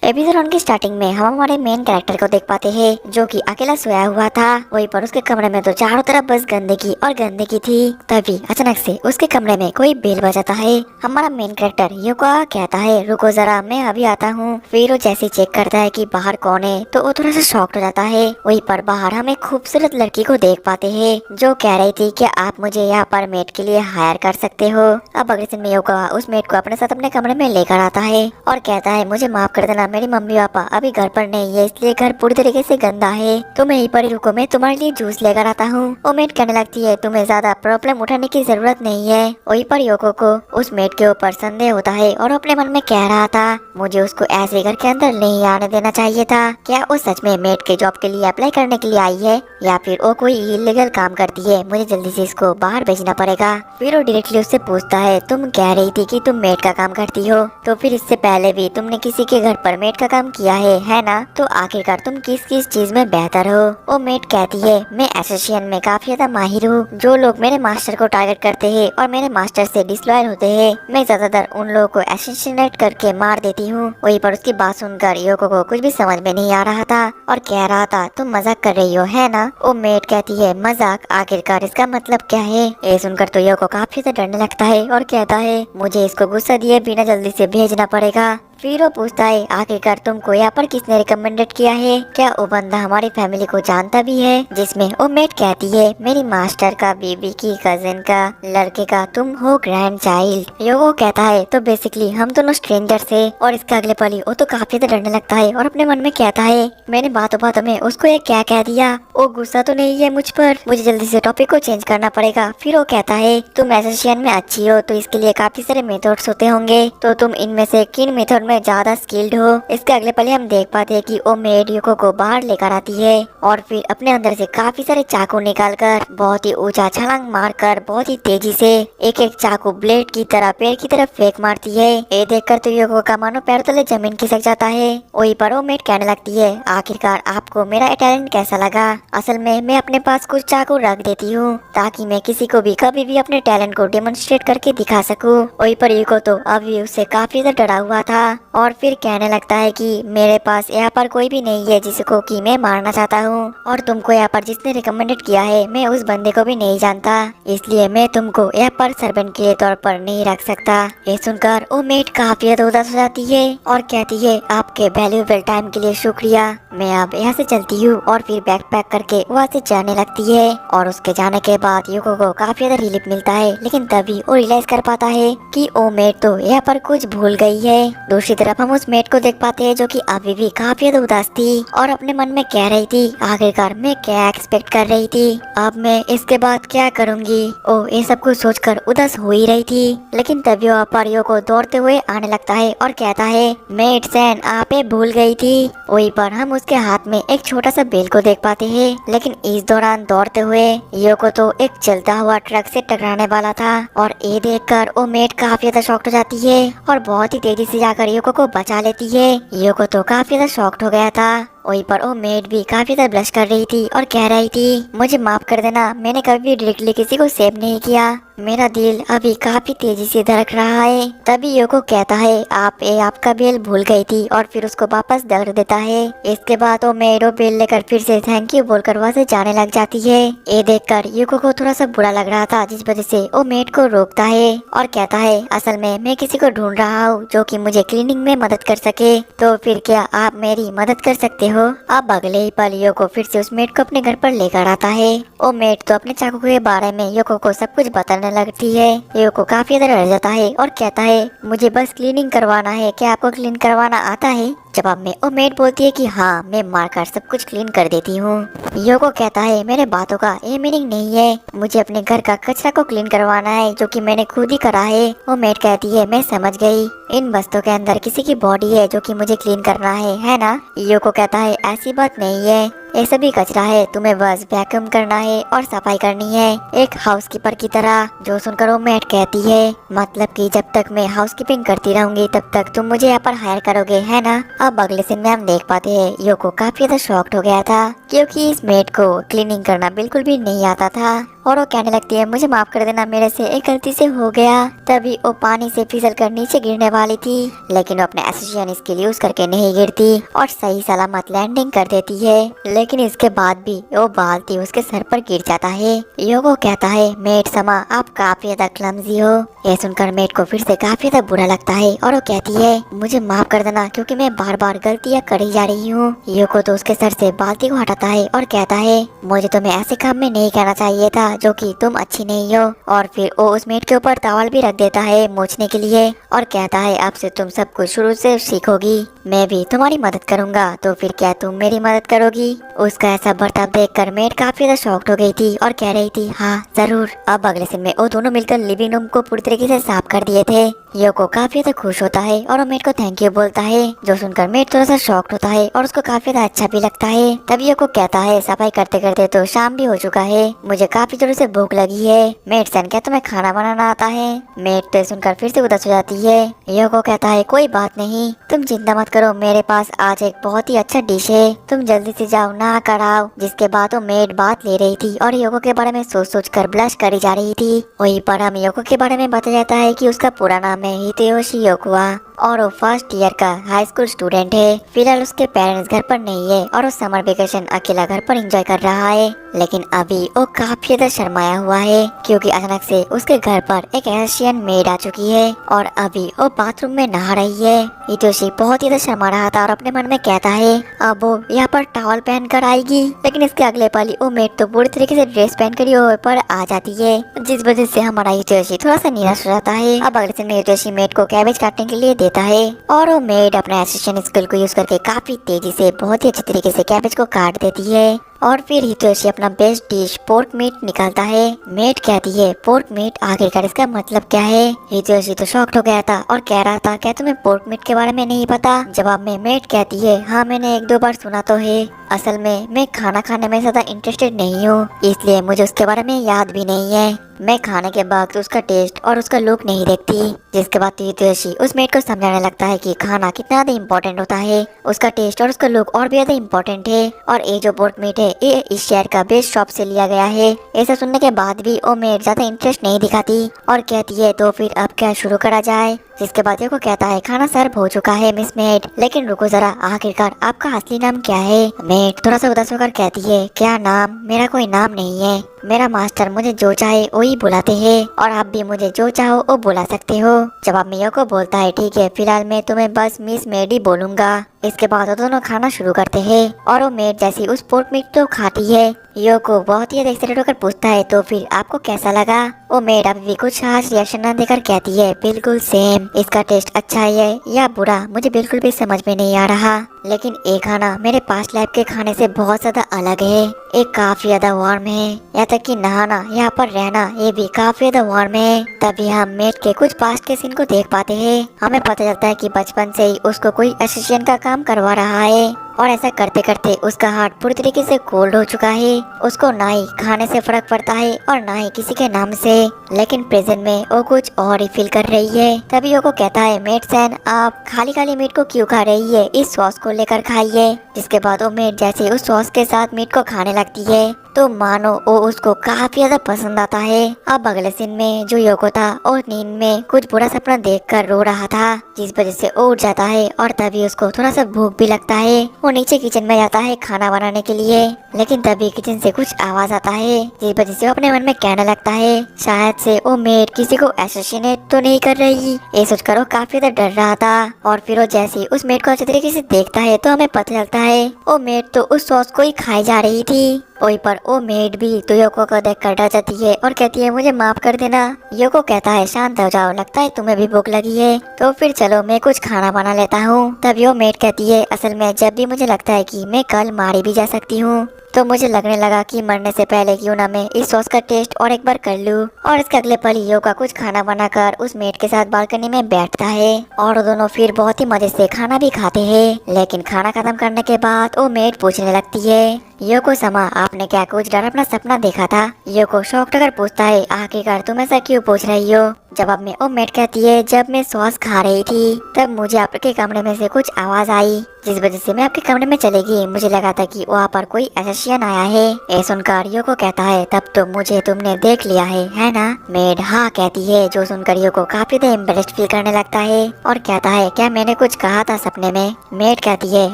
Episode की starting में हम हमारे मेन कैरेक्टर को देख पाते हैं जो कि अकेला सोया हुआ था। वहीं पर उसके कमरे में तो चारों तरफ बस गंदगी और गंदगी थी। तभी अचानक से उसके कमरे में कोई बेल बजाता है। हमारा मेन कैरेक्टर योका कहता है रुको जरा मैं अभी आता हूँ। फिर वो जैसे चेक करता है कि बाहर कौन है तो वो थोड़ा सा शॉक्ड हो जाता है। वहीं पर बाहर हम एक खूबसूरत लड़की को देख पाते हैं जो कह रही थी कि आप मुझे यहाँ पर मेट के लिए हायर कर सकते हो। अब अगले दिन में योका उस मेट को अपने साथ अपने कमरे में लेकर आता है और कहता है मुझे माफ कर देना, मेरी मम्मी पापा अभी घर पर नहीं है इसलिए घर पूरी तरीके से गंदा है। तुम यहीं पर ही रुको, मैं तुम्हारे लिए जूस लेकर आता हूँ। वो मेट कहने लगती है तुम्हें ज्यादा प्रॉब्लम उठाने की जरूरत नहीं है। वहीं पर योको को उस मेट के ऊपर संदेह होता है और अपने मन में कह रहा था मुझे उसको ऐसे घर के अंदर नहीं आने देना चाहिए था। क्या वो सच में मेट के जॉब के लिए अप्लाई करने के लिए आई है या फिर वो कोई इलीगल काम करती है? मुझे जल्दी से इसको बाहर भेजना पड़ेगा। फिर वो डायरेक्टली उससे पूछता है तुम कह रही थी कि तुम मेट का काम करती हो, तो फिर इससे पहले भी तुमने किसी के घर पर मेट का काम किया है ना? तो आखिरकार तुम किस किस चीज में बेहतर हो? वो मेट कहती है मैं एसोसिएशन में काफी ज्यादा माहिर हूँ। जो लोग मेरे मास्टर को टारगेट करते हैं और मेरे मास्टर से डिसलॉयल होते हैं मैं ज्यादातर उन लोगों को एसोसिएट करके मार देती हूँ। वहीं पर उसकी बात सुनकर योको को कुछ भी समझ में नहीं आ रहा था और कह रहा था तुम मजाक कर रही हो है ना? वो मेट कहती है मजाक? आखिरकार इसका मतलब क्या है? ये सुनकर तो योको काफी ज्यादा डरने लगता है और कहता है मुझे इसको गुस्सा दिए बिना जल्दी से भेजना पड़ेगा। फिर वो पूछता है आखिरकार तुमको यहाँ पर किसने रिकमेंडेड किया है? क्या वो बंदा हमारी फैमिली को जानता भी है? जिसमें वो मेट कहती है मेरी मास्टर का बीबी की कजिन का लड़के का तुम हो ग्रैंड चाइल्ड। योगो कहता है तो बेसिकली हम दोनों स्ट्रेंजर्स है। और इसके अगले पल ही वो तो काफी ज्यादा डरने लगता है और अपने मन में कहता है मैंने बातों बातों में उसको ये क्या कह दिया? वो गुस्सा तो नहीं है मुझ पर? मुझे जल्दी से टॉपिक को चेंज करना पड़ेगा। फिर वो कहता है तुम एसोसिएशन में अच्छी हो तो इसके लिए काफी सारे मेथड्स होते होंगे, तो तुम इनमें से किन मेथड में ज्यादा स्किल्ड हो? इसके अगले पल हम देख पाते हैं कि वो मेड योको को बाहर लेकर आती है और फिर अपने अंदर से काफी सारे चाकू निकालकर बहुत ही ऊंचा छलांग मारकर बहुत ही तेजी से एक एक चाकू ब्लेड की तरह पेड़ की तरफ फेंक मारती है। ये देखकर तो योको का मानो पैर तले जमीन खिसक जाता है। वहीं पर वो मेड कहने लगती है आखिरकार आपको मेरा टैलेंट कैसा लगा? असल में मैं अपने पास कुछ चाकू रख देती हूँ ताकि मैं किसी को भी कभी भी अपने टैलेंट को डेमोन्स्ट्रेट करके दिखा सकूँ। वहीं पर योको तो अभी उससे काफी ज्यादा डरा हुआ था और फिर कहने लगता है कि मेरे पास यहाँ पर कोई भी नहीं है जिसको कि मैं मारना चाहता हूँ और तुमको यहाँ पर जिसने रिकमेंडेड किया है मैं उस बंदे को भी नहीं जानता, इसलिए मैं तुमको यहाँ पर सर्वेंट के तौर पर नहीं रख सकता। ये सुनकर वो मेट काफी उदास हो जाती है और कहती है आपके वैल्यूएबल टाइम के लिए शुक्रिया, मैं अब यहाँ से चलती हूँ। और फिर बैग पैक करके वहाँ से जाने लगती है और उसके जाने के बाद योको को काफी ज्यादा रिलीफ मिलता है। लेकिन तभी वो रियलाइज कर पाता है कि वो मेट तो यहाँ पर कुछ भूल गई है। दूसरी तरफ हम उस मेट को देख पाते हैं जो कि अभी भी काफी ज्यादा उदास थी और अपने मन में कह रही थी आखिरकार मैं क्या एक्सपेक्ट कर रही थी, अब मैं इसके बाद क्या करूंगी। ओ ये सब कुछ सोचकर उदास हो ही रही थी। लेकिन तभी वो परियों को दौड़ते हुए आने लगता है और कहता है मेट सैन आप ये भूल गई थी। वहीं पर हम उसके हाथ में एक छोटा सा बेल को देख पाते हैं। लेकिन इस दौरान दौड़ते हुए योको तो एक चलता हुआ ट्रक से टकराने वाला था और ये देखकर वो मेट काफी ज्यादा शॉक्ड हो जाती है और बहुत ही तेजी से जाकर योको को बचा लेती है। योको तो काफी ज्यादा शॉक्ड हो गया था। वहीं पर वो मेड भी काफी ज्यादा ब्लश कर रही थी और कह रही थी मुझे माफ कर देना, मैंने कभी भी डायरेक्टली किसी को सेव नहीं किया, मेरा दिल अभी काफी तेजी से धड़क रहा है। तभी योको कहता है आपका बेल भूल गई थी और फिर उसको वापस धर देता है। इसके बाद वो मेड वो बेल लेकर फिर से थैंक यू बोलकर वहाँ से जाने लग जाती है। ये देखकर योको को थोड़ा सा बुरा लग रहा था जिस वजह से वो मेड को रोकता है और कहता है असल में मैं किसी को ढूंढ रहा हूँ जो कि मुझे क्लीनिंग में मदद कर सके, तो फिर क्या आप मेरी मदद कर सकते हो? अब अगले ही पल योको फिर से उस मेट को अपने घर पर लेकर आता है। वो मेट तो अपने चाकू के बारे में योको को सब कुछ बताने लगती है। योको काफी ज्यादा डर जाता है और कहता है मुझे बस क्लीनिंग करवाना है, क्या आपको क्लीन करवाना आता है? जवाब में वो मेट बोलती है कि हाँ मैं मारकर सब कुछ क्लीन कर देती हूँ। योको कहता है मेरे बातों का ये मीनिंग नहीं है, मुझे अपने घर का कचरा को क्लीन करवाना है जो कि मैंने खुद ही करा है। वो मेट कहती है मैं समझ गई, इन बस्तों के अंदर किसी की बॉडी है जो कि मुझे क्लीन करना है ना? योको कहता है ऐसी बात नहीं है, ये सभी कचरा है, तुम्हें बस वैक्यूम करना है और सफाई करनी है एक हाउसकीपर की तरह। जो सुनकर वो मेट कहती है मतलब कि जब तक मैं हाउसकीपिंग करती रहूंगी तब तक तुम मुझे यहाँ पर हायर करोगे है ना? अब अगले सीन में हम देख पाते हैं योको काफी ज्यादा शॉक्ड हो गया था क्योंकि इस मेट को क्लीनिंग करना बिल्कुल भी नहीं आता था। और वो कहने लगती है मुझे माफ कर देना, मेरे से एक गलती से हो गया। तभी वो पानी से फिसल कर नीचे गिरने वाली थी, लेकिन वो अपने एसिशियन स्किल यूज करके नहीं गिरती और सही सलामत लैंडिंग कर देती है। लेकिन इसके बाद भी वो बाल्टी उसके सर पर गिर जाता है। योगो कहता है मेट समा आप काफी ज्यादा क्लमजी हो। यह सुनकर मेट को फिर से काफी ज्यादा बुरा लगता है और वो कहती है मुझे माफ कर देना क्योंकि मैं बार बार गलतियाँ करी जा रही हूँ। योगो तो उसके सर से बाल्टी को हटाता है और कहता है मुझे तुम्हें ऐसे काम में नहीं कहना चाहिए था जो कि तुम अच्छी नहीं हो। और फिर वो उस मेट के ऊपर टॉवल भी रख देता है मोचने के लिए और कहता है अब से तुम सब कुछ शुरू से सीखोगी, मैं भी तुम्हारी मदद करूंगा, तो फिर क्या तुम मेरी मदद करोगी। उसका ऐसा बर्ताव देखकर मेट काफी ज्यादा शॉक्ड हो गई थी और कह रही थी हाँ जरूर। अब अगले सीन में वो दोनों मिलकर लिविंग रूम को पूरी तरीके से साफ कर दिए थे। योको काफी ज्यादा खुश होता है और वो मेट को थैंक यू बोलता है, जो सुनकर मेट थोड़ा सा शॉक्ड होता है और उसको काफी ज्यादा अच्छा भी लगता है। तभी योको कहता है सफाई करते करते तो शाम भी हो चुका है, मुझे काफी जोरों से भूख लगी है। मेट सन क्या तुम्हें खाना बनाना आता है। मेट तो सुनकर फिर से उदास हो जाती है। योको कहता है कोई बात नहीं, तुम चिंता मत करो, मेरे पास आज एक बहुत ही अच्छा डिश है, तुम जल्दी से जाओ नहा कर आओ। जिसके बाद वो मेट बात ले रही थी और योको के बारे में सोच सोच कर ब्लश करी जा रही थी। वहीं पर हम योको के बारे में बताया जाता है कि उसका पूरा नाम है हितेयोशी योकुआ और वो फर्स्ट ईयर का हाई स्कूल स्टूडेंट है। फिलहाल उसके पेरेंट्स घर पर नहीं है और वो समर वेकेशन अकेला घर पर एंजॉय कर रहा है। लेकिन अभी वो काफी ज्यादा शर्माया हुआ है क्योंकि अचानक से उसके घर पर एक एशियन मेड आ चुकी है और अभी वो बाथरूम में नहा रही है। हितेयोशी बहुत ही ज्यादा शर्मा रहा था और अपने मन में कहता है अब वो यहाँ पर टॉवल पहन कर आएगी, लेकिन इसके अगले पल वो मेड तो पूरी तरीके से ड्रेस पहन कर ही पर आ जाती है, जिस वजह से हमारा हितेयोशी थोड़ा सा निराश हो जाता है। अब अगले दिन में हितेयोशी मेड को कैबेज काटने के लिए देता है और वो मेड अपने एसिस्टेंट स्किल को यूज करके काफी तेजी से बहुत ही अच्छे तरीके से कैबेज को काट देती है। और फिर हितेयोशी अपना बेस्ट डिश पोर्क मीट निकालता है। मेट कहती है पोर्क मीट, आखिरकार इसका मतलब क्या है। हितेयोशी तो शॉक्ड हो गया था और कह रहा था क्या तुम्हें पोर्क मीट के बारे में नहीं पता। जवाब में मेट कहती है हाँ मैंने एक दो बार सुना तो है, असल में मैं खाना खाने में ज्यादा इंटरेस्टेड नहीं हूँ, इसलिए मुझे उसके बारे में याद भी नहीं है। मैं खाने के बाद उसका टेस्ट और उसका लुक नहीं देखती। जिसके बाद हितेयोशी उस मेट को समझाने लगता है कि खाना कितना ज्यादा इम्पोर्टेंट होता है, उसका टेस्ट और उसका लुक और भी ज्यादा इम्पोर्टेंट है। और ये जो पोर्क मीट है ये इस शहर का बेस्ट शॉप से लिया गया है। ऐसा सुनने के बाद भी वो मेट ज्यादा इंटरेस्ट नहीं दिखाती और कहती है तो फिर अब क्या शुरू करा जाए। जिसके बाद को कहता है खाना सर्व हो चुका है मिस मेट, लेकिन रुको जरा, आखिरकार आपका असली नाम क्या है। मेट थोड़ा सा उदास होकर कहती है क्या नाम, मेरा कोई नाम नहीं है, मेरा मास्टर मुझे जो चाहे वही बुलाते हैं और आप भी मुझे जो चाहो वो बुला सकते हो। जवाब में योको बोलता है ठीक है, फिलहाल मैं तुम्हें बस मिस मेड ही बोलूंगा। इसके बाद वो दोनों खाना शुरू करते हैं और वो मेड जैसी उस पोर्क मीट को खाती है। योको बहुत ही एक्साइटेड होकर पूछता है तो फिर आपको कैसा लगा। वो मेड अभी भी कुछ खास रिएक्शन न देकर कहती है बिल्कुल सेम, इसका टेस्ट अच्छा है या बुरा मुझे बिल्कुल भी समझ में नहीं आ रहा, लेकिन ये खाना मेरे पास्ट लाइफ के खाने से बहुत ज्यादा अलग है, एक काफी ज्यादा वार्म है, यहाँ तक कि नहाना यहाँ पर रहना ये भी काफी ज्यादा वार्म है। तभी हम मेट के कुछ पास्ट के सीन को देख पाते हैं। हमें पता चलता है कि बचपन से ही उसको कोई असिस्टेंट का काम करवा रहा है और ऐसा करते करते उसका हार्ट पूरी तरीके से कोल्ड हो चुका है। उसको ना ही खाने से फर्क पड़ता है और ना ही किसी के नाम से, लेकिन प्रेजेंट में वो कुछ और ही फील कर रही है। तभी वो कहता है मेट सैन आप खाली खाली मीट को क्यों खा रही है, इस सॉस को लेकर खाइए। जिसके बाद वो मेट जैसे उस सॉस के साथ मीट को खाने लगती है तो मानो वो उसको काफी ज्यादा पसंद आता है। अब अगले सीन में जो योको था और नींद में कुछ बुरा सपना देखकर रो रहा था, जिस वजह से वो उठ जाता है और तभी उसको थोड़ा सा भूख भी लगता है। वो नीचे किचन में जाता है खाना बनाने के लिए, लेकिन तभी किचन से कुछ आवाज आता है, जिस वजह से वो अपने मन में कहने लगता है शायद से वो मेड किसी को असैसिनेट तो नहीं कर रही। ये सोचकर वो काफी ज्यादा डर रहा था और फिर वो जैसे उस मेड को अच्छे तरीके से देखता है तो हमें पता चलता है वो मेड तो उस सॉस को ही खाई जा रही थी। वहीं पर वो मेड भी तो योको को देख कर डर जाती है और कहती है मुझे माफ कर देना। योको कहता है शांत हो जाओ, लगता है तुम्हें भी भूख लगी है, तो फिर चलो मैं कुछ खाना बना लेता हूँ। तभी वो मेड कहती है असल में जब भी मुझे लगता है कि मैं कल मारी भी जा सकती हूँ तो मुझे लगने लगा कि मरने से पहले क्यों ना मैं इस सॉस का टेस्ट और एक बार कर लूं। और इसके अगले पल योका कुछ खाना बनाकर उस मेड के साथ बालकनी में बैठता है और वो दोनों फिर बहुत ही मजे से खाना भी खाते हैं। लेकिन खाना खत्म करने के बाद वो मेड पूछने लगती है योको समा आपने क्या कुछ डर अपना सपना देखा था। योको शॉक्ड होकर पूछता है आखिरकार तुम ऐसा क्यों पूछ रही हो। जवाब में वो मेड कहती है, जब मैं सॉस खा रही थी तब मुझे आपके कमरे में से कुछ आवाज आई, जिस वजह से मैं आपके कमरे में चली गई। मुझे लगा था कि वहाँ पर कोई एसेसियन आया है। ये सुनकर योको कहता है, तब तो मुझे तुमने देख लिया है ना? मेड हाँ कहती है, जो सुनकर योको काफी ज्यादा एम्बेरेस्ड फील करने लगता है और कहता है, क्या मैंने कुछ कहा था सपने में? मेड कहती है,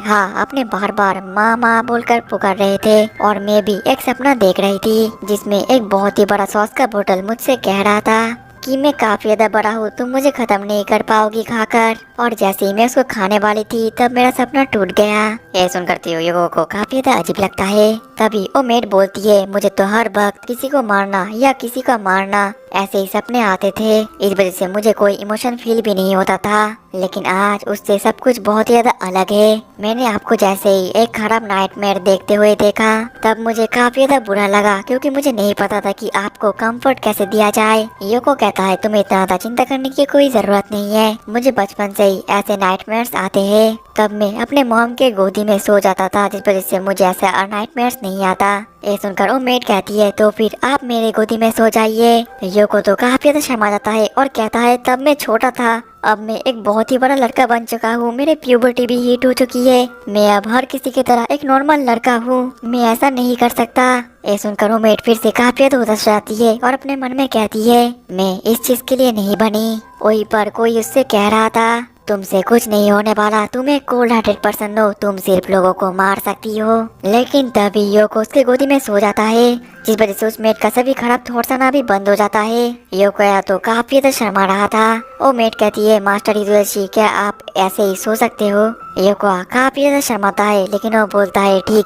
हाँ, आपने बार बार माँ माँ बोलकर पुकार रहे थे और मैं भी एक सपना देख रही थी जिसमें एक बहुत ही बड़ा सॉस का बोतल मुझसे कह रहा था कि मैं काफी ज्यादा बड़ा हूँ, तुम मुझे खत्म नहीं कर पाओगी खाकर। और जैसे ही मैं उसको खाने वाली थी तब मेरा सपना टूट गया। ये सुनकर योको को काफी ज्यादा अजीब लगता है। तभी वो मेड बोलती है, मुझे तो हर वक्त किसी को मारना या किसी का मारना ऐसे ही सपने आते थे, इस वजह से मुझे कोई इमोशन फील भी नहीं होता था। लेकिन आज उससे सब कुछ बहुत ही ज्यादा अलग है। मैंने आपको जैसे ही एक खराब नाइटमेयर देखते हुए देखा तब मुझे काफी ज्यादा बुरा लगा, क्योंकि मुझे नहीं पता था कि आपको कंफर्ट कैसे दिया जाए। योको कहता है, तुम्हें इतना ज्यादा चिंता करने की कोई जरूरत नहीं है, मुझे बचपन से ही ऐसे नाइटमेयर्स आते हैं। तब मैं अपने मॉम के गोदी में सो जाता था, जिस वजह से मुझे ऐसा नाइटमेयर्स नहीं आता। ये सुनकर वो मेड कहती है, तो फिर आप मेरे गोदी में सो जाइए। योको तो काफी ज्यादा शर्मा जाता है और कहता है, तब मैं छोटा था, अब मैं एक बहुत ही बड़ा लड़का बन चुका हूँ, मेरे प्यूबर्टी भी हिट हो चुकी है, मैं अब हर किसी की तरह एक नॉर्मल लड़का हूँ, मैं ऐसा नहीं कर सकता। ये सुनकर वो मेड फिर से काफी ज्यादा उदास जाती है और अपने मन में कहती है, मैं इस चीज के लिए नहीं बनी। वहीं पर कोई उससे कह रहा था, तुमसे कुछ नहीं होने वाला, तुम एक कोल्ड हार्टेड पर्सन हो, तुम सिर्फ लोगों को मार सकती हो। लेकिन तभी योको उसके गोदी में सो जाता है, जिस वजह से उस मेड का सभी खराब थॉट्स आना भी बंद हो जाता है। योको या तो काफी ज्यादा शर्मा रहा था। वो मेड कहती है, मास्टर हिदेयोशी, क्या आप ऐसे ही सो सकते हो? योको काफी ज्यादा शर्माता है, लेकिन वो बोलता है, ठीक